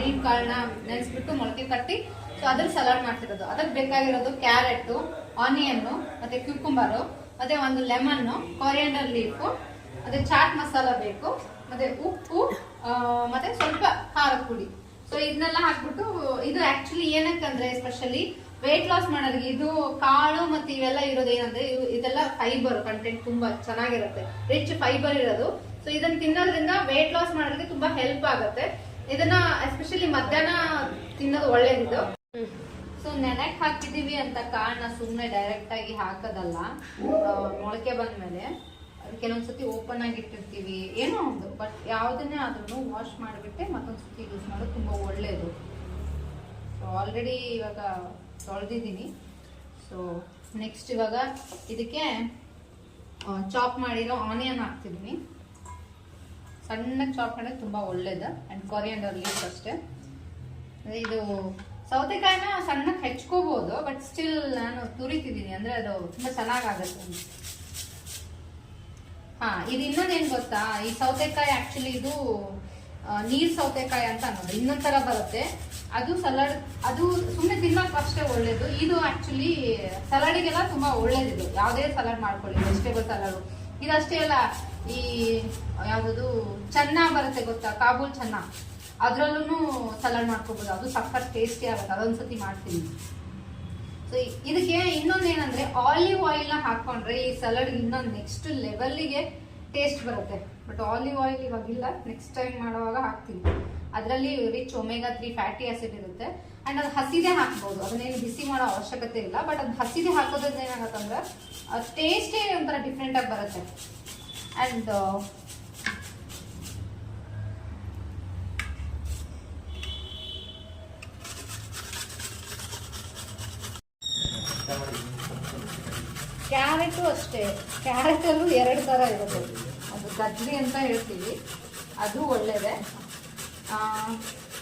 Green ಕಾಳನ್ನ ನೆನೆಸ್ಬಿಟ್ಟು ಮೊಳಕೆ ಕಟ್ಟಿ ಸೊ ಅದ್ರ ಸಲಾಡ್ ಮಾಡ್ತಿರೋದು. ಅದಕ್ಕೆ ಬೇಕಾಗಿರೋದು ಕ್ಯಾರೆಟ್, ಆನಿಯನ್, ಮತ್ತೆ ಕ್ಯೂಕುಂಬರ್, ಮತ್ತೆ ಒಂದು ಲೆಮನ್, ಕೊರಿಯಾಂಡರ್ ಲೀಫ್, ಮತ್ತೆ ಚಾಟ್ ಮಸಾಲ ಬೇಕು, ಮತ್ತೆ ಉಪ್ಪು, ಮತ್ತೆ ಸ್ವಲ್ಪ ಖಾರದ ಪುಡಿ. ಸೊ ಇದನ್ನೆಲ್ಲ ಹಾಕ್ಬಿಟ್ಟು, ಇದು ಆಕ್ಚುಲಿ ಏನಕ್ಕಂದ್ರೆ ಸ್ಪೆಷಲಿ ವೇಟ್ ಲಾಸ್ ಮಾಡೋರಿಗೆ ಇದು ಕಾಳು ಮತ್ತೆ ಇವೆಲ್ಲ ಇರೋದು ಏನಂದ್ರೆ ಇದೆಲ್ಲ ಫೈಬರ್ ಕಂಟೆಂಟ್ ತುಂಬಾ ಚೆನ್ನಾಗಿರುತ್ತೆ, ರಿಚ್ ಫೈಬರ್ ಇರೋದು. ಸೊ ಇದನ್ನ ತಿನ್ನೋದ್ರಿಂದ ವೇಟ್ ಲಾಸ್ ಮಾಡೋರಿಗೆ ತುಂಬಾ ಹೆಲ್ಪ್ ಆಗುತ್ತೆ. ಇದನ್ನ ಎಸ್ಪೆಷಲಿ ಮಧ್ಯಾಹ್ನ ತಿನ್ನೋದು ಒಳ್ಳೇದಿದು. ಸೊ ನೆನಕ್ ಹಾಕಿದೀವಿ ಅಂತ ಕಾಳನ್ನ ಸುಮ್ನೆ ಡೈರೆಕ್ಟ್ ಆಗಿ ಹಾಕೋದಲ್ಲ, ಮೊಳಕೆ ಬಂದ್ಮೇಲೆ ಕೆಲವೊಂದ್ಸತಿ ಓಪನ್ ಆಗಿ ಇಟ್ಟಿರ್ತೀವಿ ಏನೋ ಒಂದು, ಬಟ್ ಯಾವ್ದನ್ನೇ ಆದ್ರೂ ವಾಶ್ ಮಾಡಿಬಿಟ್ಟೆ ಮತ್ತೊಂದ್ಸತಿ ಯೂಸ್ ಮಾಡೋದು ತುಂಬಾ ಒಳ್ಳೇದು. ಸೊ ಆಲ್ರೆಡಿ ಇವಾಗ ತೊಳೆದಿದ್ದೀನಿ. ಸೊ ನೆಕ್ಸ್ಟ್ ಇವಾಗ ಇದಕ್ಕೆ ಚಾಪ್ ಮಾಡಿರೋ ಆನಿಯನ್ ಹಾಕ್ತಿದ್ದೀನಿ. ಸಣ್ಣಗೆ ಚಾಪ್ ಮಾಡೋದು ತುಂಬಾ ಒಳ್ಳೇದು. ಅಂಡ್ ಕೊರಿಯಾಂಡರ್ ಲೀಫ್ ಅಷ್ಟೇ. ಇದು ಸೌತೆಕಾಯಿನ ಸಣ್ಣಕ್ಕೆ ಹೆಚ್ಕೋಬಹುದು, ಬಟ್ ಸ್ಟಿಲ್ ನಾನು ತುರಿತಿದ್ದೀನಿ ಅಂದ್ರೆ ಅದು ತುಂಬಾ ಚೆನ್ನಾಗಾಗತ್ತೆ. ಇದು ಇನ್ನೊಂದೇನ್ ಗೊತ್ತಾ, ಈ ಸೌತೆಕಾಯಿ ಆಕ್ಚುಲಿ ಇದು ನೀರ್ ಸೌತೆಕಾಯಿ ಅಂತ ಅನ್ನೋದು ಇನ್ನೊಂದ್ ತರ ಬರುತ್ತೆ. ಅದು ಸಲಾಡ್, ಅದು ಸುಮ್ಮನೆ ತಿನ್ನೋಕೆ ಅಷ್ಟೇ ಒಳ್ಳೇದು. ಇದು ಆಕ್ಚುಲಿ ಸಲಾಡಿಗೆಲ್ಲ ತುಂಬಾ ಒಳ್ಳೇದಿದು. ಯಾವುದೇ ಸಲಾಡ್ ಮಾಡ್ಕೊಳ್ಳಿ, ವೆಜಿಟೇಬಲ್ ಸಲಾಡು. ಇದಷ್ಟೇ ಅಲ್ಲ, ಈ ಯಾವುದು ಚೆನ್ನ ಬರುತ್ತೆ ಗೊತ್ತಾ, ಕಾಬೂಲ್ ಚೆನ್ನ, ಅದ್ರಲ್ಲೂ ಸಲಾಡ್ ಮಾಡ್ಕೋಬಹುದು. ಅದು ಸಖತ್ ಟೇಸ್ಟಿ ಆಗುತ್ತೆ. ಅದೊಂದ್ಸತಿ ಮಾಡ್ತೀನಿ. ಸೊ ಇದಕ್ಕೆ ಇನ್ನೊಂದೇನಂದ್ರೆ ಆಲಿವ್ ಆಯಿಲ್ ನ ಹಾಕೊಂಡ್ರೆ ಈ ಸಲಾಡ್ ಇನ್ನೊಂದು ನೆಕ್ಸ್ಟ್ ಲೆವೆಲ್ಗೆ ಟೇಸ್ಟ್ ಬರುತ್ತೆ. ಬಟ್ ಆಲಿವ್ ಆಯಿಲ್ ಇವಾಗಿಲ್ಲ, ನೆಕ್ಸ್ಟ್ ಟೈಮ್ ಮಾಡುವಾಗ ಹಾಕ್ತೀನಿ. ಅದರಲ್ಲಿ ರಿಚ್ ಒಮೆಗಾ 3 ಫ್ಯಾಟಿ ಆಸಿಡ್ ಇರುತ್ತೆ. ಅಂಡ್ ಅದು ಹಸಿದೇ ಹಾಕ್ಬಹುದು, ಅದನ್ನೇನು ಬಿಸಿ ಮಾಡೋ ಅವಶ್ಯಕತೆ ಇಲ್ಲ. ಬಟ್ ಅದು ಹಸಿದೇ ಹಾಕೋದ್ರಿಂದ ಏನಾಗತ್ತಂದ್ರೆ ಟೇಸ್ಟೇ ಒಂಥರ ಡಿಫ್ರೆಂಟ್ ಆಗಿ ಬರುತ್ತೆ. ಅಂಡ್ ಕ್ಯಾರೆಟು ಅಷ್ಟೇ. ಕ್ಯಾರೆಟಲ್ಲೂ 2 ತರ ಇರುತ್ತೆ. ಅದು ಗಜ್ರಿ ಅಂತ ಹೇಳ್ತೀವಿ, ಅದು ಒಳ್ಳೇದೆ.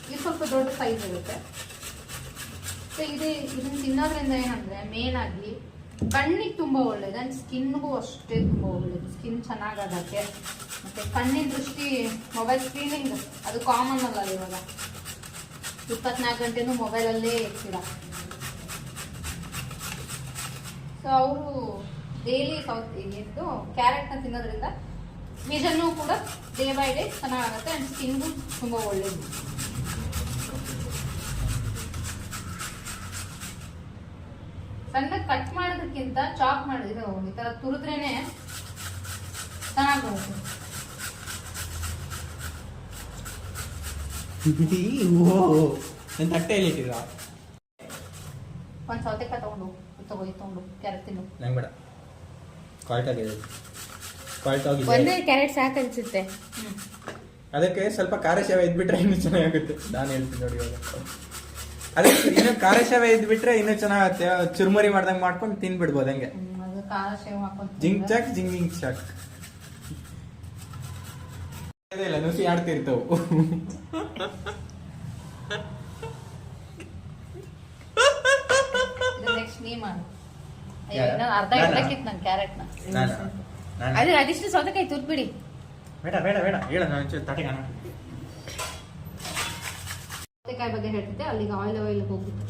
ಇದು ಸ್ವಲ್ಪ ದೊಡ್ಡ ಸೈಜ್ ಇರುತ್ತೆ. ಸೊ ಇದನ್ನ ತಿನ್ನೋದ್ರಿಂದ ಏನಂದ್ರೆ ಮೇನ್ ಆಗಿ ಕಣ್ಣಿಗೆ ತುಂಬಾ ಒಳ್ಳೇದು. ಅಂಡ್ ಸ್ಕಿನ್ಗೂ ಅಷ್ಟೇ ತುಂಬಾ ಒಳ್ಳೇದು. ಸ್ಕಿನ್ ಚೆನ್ನಾಗಾಗತ್ತೆ. ಮತ್ತೆ ಕಣ್ಣಿನ ದೃಷ್ಟಿ, ಮೊಬೈಲ್ ಸ್ಕ್ರೀನಿಂಗ್ ಅದು ಕಾಮನ್ ಅಲ್ಲ ಇವಾಗ. 24 ಗಂಟೆನೂ ಮೊಬೈಲಲ್ಲೇ ಇರ್ತೀರ. ಸೊ ಅವರು ಡೈಲಿ ಇದು ಕ್ಯಾರೆಟ್ನ ತಿನ್ನೋದ್ರಿಂದ ವಿಷನ್ನು ಕೂಡ ಡೇ ಬೈ ಡೇ ಚೆನ್ನಾಗುತ್ತೆ. ಅಂಡ್ ಸ್ಕಿನ್ಗೂ ತುಂಬಾ ಒಳ್ಳೇದು. ಸಣ್ಣ ಕಟ್ ಮಾಡೋದಕ್ಕಿಂತ ಚಾಪ್ ಮಾಡಿದ್ರೆ ಈ ತರ ತುರಿದ್ರೇನೆ ಚೆನ್ನಾಗಿ ಬರುತ್ತೆ. ತಟ್ಟೆಯಲ್ಲಿ ಇಟ್ಟಿರಾ? ಒಂದ್ ಸೌತೆಕಾಯಿ ತಗೊಂಡು ಕ್ಯಾರೆಟ್ ತಿನ್ನು. ನಂಗೆ ಬೇಡ, ಕ್ವಾಲಿಟಿ ಒಂದೇ ಕ್ಯಾರೆಟ್ ಸಾಕು ಅನ್ಸುತ್ತೆ. ಅದಕ್ಕೆ ಸ್ವಲ್ಪ ಖಾರ ಸೇವೆ ಇದ್ಬಿಟ್ರೆ ಇನ್ನೂ ಚೆನ್ನಾಗುತ್ತೆ. ನಾನು ಹೇಳ್ತೀನಿ ನೋಡಿ ಇವಾಗ. ಅದಕ್ಕೆ ಇನ್ನು ಖಾರ ಸೇವೆ ಇದ್ಬಿಟ್ರೆ ಇನ್ನೂ ಚೆನ್ನಾಗತ್ತೆ. ಚುರುಮುರಿ ಮಾಡ್ದಂಗೆ ಮಾಡ್ಕೊಂಡು ತಿನ್ಬಿಡ್ಬೋದು ಹಂಗೆ. ಜಿಂಗ್ ಚಾಕ್ ಜಿಂಗ್ ಚಾಕ್ ಇಲ್ಲ, ನುಸಿ ಆಡ್ತಿರ್ತವು. ಅರ್ಧ ಇಡಕ್ಕಿತ್ತು ನನ್ ಕ್ಯಾರೆಟ್ನ. ಅದೇ ಅದಿಷ್ಟು ಸೌತೆಕಾಯಿ ತುರ್ಬಿಡಿ. ಬೇಡ ಬೇಡ ಬೇಡ ಹೇಳ, ನಾನು ತಟೆಗೆ ಸೌತೆಕಾಯಿ ಬಗ್ಗೆ ಹೇಳ್ತಿದ್ದೆ, ಅಲ್ಲಿಗೆ ಆಯಿಲ್ ಹೋಗ್ಬಿಟ್ಟು.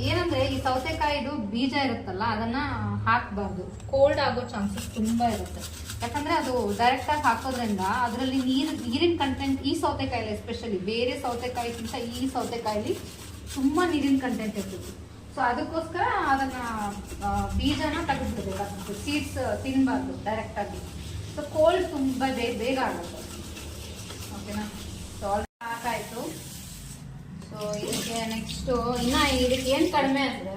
ಏನಂದ್ರೆ ಈ ಸೌತೆಕಾಯಿದು ಬೀಜ ಇರುತ್ತಲ್ಲ, ಅದನ್ನ ಹಾಕಬಾರ್ದು. ಕೋಲ್ಡ್ ಆಗೋ ಚಾನ್ಸಸ್ ತುಂಬಾ ಇರುತ್ತೆ. ಯಾಕಂದ್ರೆ ಅದು ಡೈರೆಕ್ಟ್ ಆಗಿ ಹಾಕೋದ್ರಿಂದ ಅದರಲ್ಲಿ ನೀರಿನ ಕಂಟೆಂಟ್ ಈ ಸೌತೆಕಾಯಿಲಿ ಎಸ್ಪೆಷಲಿ, ಬೇರೆ ಸೌತೆಕಾಯಿಗಿಂತ ಈ ಸೌತೆಕಾಯಿಲಿ ತುಂಬಾ ನೀರಿನ ಕಂಟೆಂಟ್ ಇರ್ತದೆ. ಸೊ ಅದಕ್ಕೋಸ್ಕರ ಅದನ್ನ ಬೀಜನ ತೆಗೆದ್ಬಿಡ್ಬೇಕು. ಸೀಡ್ಸ್ ತಿನ್ಬಾರ್ದು ಡೈರೆಕ್ಟ್ ಆಗಿ. ಸೊ ಕೋಲ್ಡ್ ತುಂಬಾ ಬೇಗ ಆಗುತ್ತೆ. ಓಕೆನಾ? ಸೊ ಆಲ್ರೆಡಿ ಹಾಕಾಯ್ತು. ಸೊ ಇದಕ್ಕೆ ನೆಕ್ಸ್ಟ್ ಇನ್ನ ಇದಕ್ಕೆ ಏನ್ ಕಡಿಮೆ ಅಂದ್ರೆ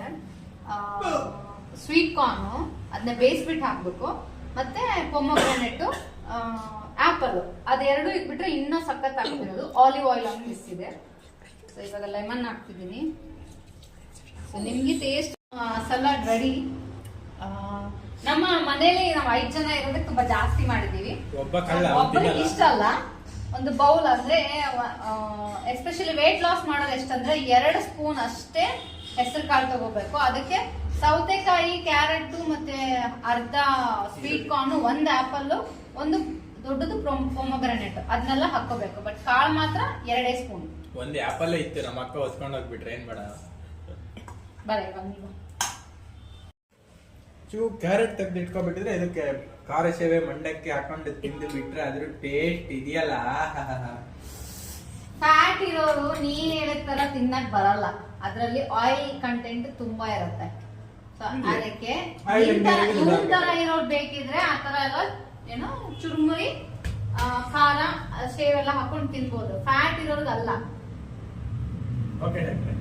ಸ್ವೀಟ್ ಕಾರ್ನು, ಅದನ್ನ ಬೇಯಿಸ್ಬಿಟ್ಟು ಹಾಕ್ಬೇಕು. ಮತ್ತೆ ಪೊಮೊಗ್ರಾನೆಟ್, ಆಪಲ್, ಅದೆರಡು ಇಟ್ಬಿಟ್ರೆ ಇನ್ನೂ ಸಖತ್ ಆಗ್ತಿರೋದು. ಆಲಿವ್ ಆಯಿಲ್ ಹಾಕ್ತಿದೆ. ಸೊ ಇವಾಗ ಲೆಮನ್ ಹಾಕ್ತಿದ್ದೀನಿ. ಸೊ ನಿಮ್ಗೆ ಟೇಸ್ಟ್ ಸಲಾಡ್ ರೆಡಿ. ನಮ್ಮ ಮನೇಲಿ ನಾವು 5 ಜನ ಇರೋದಕ್ಕೆ ತುಂಬಾ ಜಾಸ್ತಿ ಮಾಡಿದೀವಿ. ಒಬ್ಬರಿಗೆ ಇಷ್ಟ ಅಲ್ಲ, ಒಂದು ಬೌಲ್ ಅಂದ್ರೆ ಎಸ್ಪೆಷಲಿ ವೇಟ್ ಲಾಸ್ ಮಾಡೋದು ಎಷ್ಟಂದ್ರೆ 2 ಸ್ಪೂನ್ ಅಷ್ಟೇ ಹೆಸರು ಕಾಳು ತಗೋಬೇಕು. ಅದಕ್ಕೆ ಸೌತೆಕಾಯಿ, ಕ್ಯಾರೆಟ್ ಮತ್ತೆ ಅರ್ಧ ಸ್ವೀಟ್ ಕಾರ್ನ್, 1 ಆಪಲ್, 1 ದೊಡ್ಡದು ಪೊಮೊಗ್ರಾನೇಟ್ ಅದನ್ನೆಲ್ಲ ಹಾಕೋಬೇಕು. ಬಟ್ ಕಾಳು ಮಾತ್ರ 2 ಸ್ಪೂನ್. ಒಂದ್ ಆಪಲ್ ಇತ್ತು, ನಮ್ಮ ಅಕ್ಕ ಹೊತ್ಕೊಂಡು ಹೋಗ್ಬಿಟ್ರೆ ಏನ್ ಬೇಡ. ಬರ ಇವಾಗ ನೀವು ಕ್ಯಾರೆಟ್ ತೆಗ್ದು ಇಟ್ಕೊಬಿಟ್ಟಿದ್ರೆ ಇದಕ್ಕೆ ಖಾರ ಸೇವೆ ಮಂಡಕ್ಕಿ ಹಾಕೊಂಡು ತಿಂದು ಬಿಟ್ರೆ ಅದ್ರ ಟೇಸ್ಟ್ ಇದೆಯಲ್ಲ. ಫ್ಯಾಟ್ ಇರೋರು ನೀನ್ ಹೇಳಿದ ತರ ತಿನ್ನಕ್ ಬರಲ್ಲ, ಅದ್ರಲ್ಲಿ ಆಯಿಲ್ ಕಂಟೆಂಟ್ ತುಂಬಾ ಇರುತ್ತೆ. ಸೊ ಅದಕ್ಕೆ ಇವ್ರ ತರ ಇರೋರು ಬೇಕಿದ್ರೆ ಆ ತರ ಎಲ್ಲ ಏನೋ ಚುರುಮುರಿ ಖಾರ ಸೇವೆಲ್ಲ ಹಾಕೊಂಡು ತಿನ್ಬೋದು. ಫ್ಯಾಟ್ ಇರೋರ್ಗಲ್ಲ. ಓಕೆ ಡಾಕ್ಟ್ರೆ.